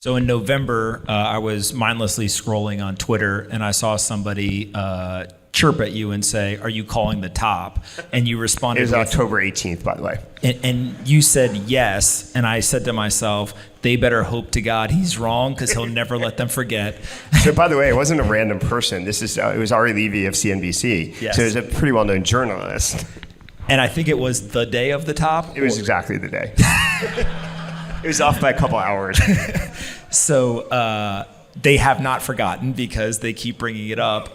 So in November, I was mindlessly scrolling on Twitter and I saw somebody chirp at you and say, "Are you calling the top?" And you responded. It was October 18th, by the way. And you said yes. And I said to myself, they better hope to God he's wrong because he'll never let them forget. So by the way, it wasn't a random person. It was Ari Levy of CNBC. Yes. So it was a pretty well-known journalist. And I think it was the day of the top. It was exactly the day. It was off by a couple hours. So they have not forgotten because they keep bringing it up.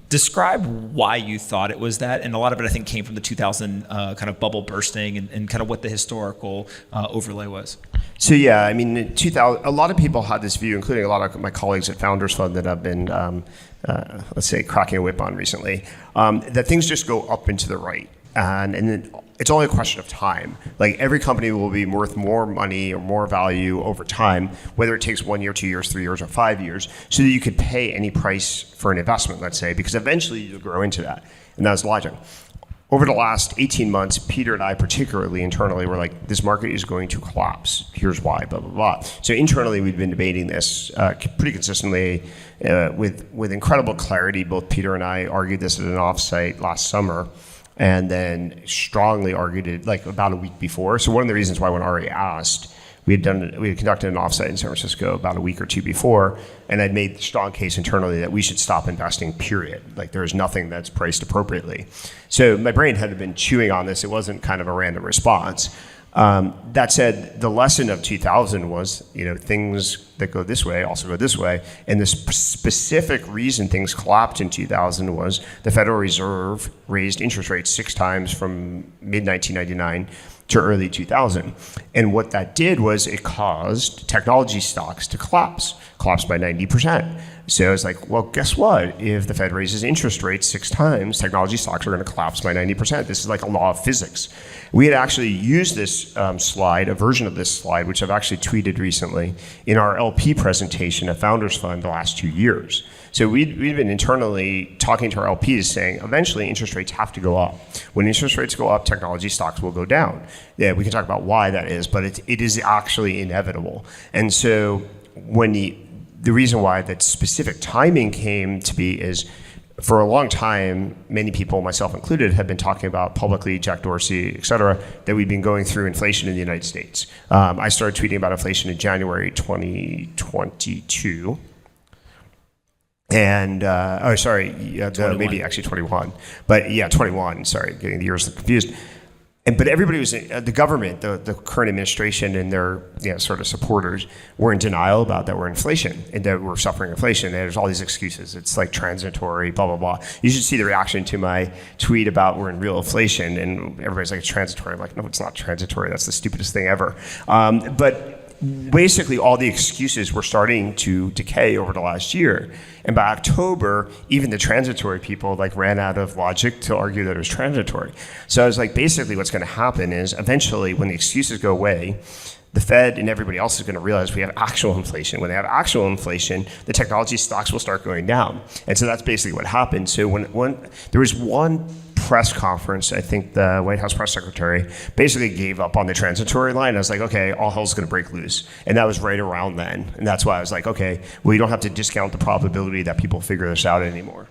Describe why you thought it was that, and a lot of it I think came from the 2000 kind of bubble bursting and kind of what the historical overlay was. So yeah, I mean, in 2000, a lot of people had this view, including a lot of my colleagues at Founders Fund that I've been, let's say, cracking a whip on recently, that things just go up and to the right. And then it's only a question of time. Like every company will be worth more money or more value over time, whether it takes 1 year, 2 years, 3 years, or 5 years, so that you could pay any price for an investment, let's say, because eventually you'll grow into that. And that's logic. Over the last 18 months, Peter and I particularly internally were like, this market is going to collapse. Here's why, blah, blah, blah. So internally, we've been debating this pretty consistently with incredible clarity. Both Peter and I argued this at an offsite last summer, and then strongly argued it like about a week before. So one of the reasons why when Ari asked, we had conducted an offsite in San Francisco about a week or two before, and I'd made the strong case internally that we should stop investing, period. Like there is nothing that's priced appropriately. So my brain had been chewing on this. It wasn't kind of a random response. That said, the lesson of 2000 was, things that go this way also go this way. And the specific reason things collapsed in 2000 was the Federal Reserve raised interest rates 6 times from mid-1999 to early 2000. And what that did was it caused technology stocks to collapse by 90%. So it's like, well, guess what? If the Fed raises interest rates 6 times, technology stocks are going to collapse by 90%. This is like a law of physics. We had actually used this slide, a version of this slide, which I've actually tweeted recently, in our LP presentation at Founders Fund the last 2 years. So we'd been internally talking to our LPs saying, eventually interest rates have to go up. When interest rates go up, technology stocks will go down. Yeah, we can talk about why that is, but it is actually inevitable. And so when the reason why that specific timing came to be is for a long time, many people, myself included, have been talking about publicly, Jack Dorsey, et cetera, that we've been going through inflation in the United States. I started tweeting about inflation in January 2022. And, maybe actually 21. But yeah, 21, sorry, getting the years confused. But everybody was, the government, the current administration and their sort of supporters were in denial about that we're inflation and that we're suffering inflation. And there's all these excuses. It's like transitory, blah, blah, blah. You should see the reaction to my tweet about we're in real inflation. And everybody's like, it's transitory. I'm like, no, it's not transitory. That's the stupidest thing ever. But basically all the excuses were starting to decay over the last year. And by October, even the transitory people ran out of logic to argue that it was transitory. So I was like, basically what's going to happen is eventually when the excuses go away, the Fed and everybody else is going to realize we have actual inflation. When they have actual inflation, the technology stocks will start going down. And so that's basically what happened. So when there was one press conference, I think the White House press secretary basically gave up on the transitory line. I was like, okay, all hell's going to break loose. And that was right around then. And that's why I was like, okay, well, you don't have to discount the probability that people figure this out anymore.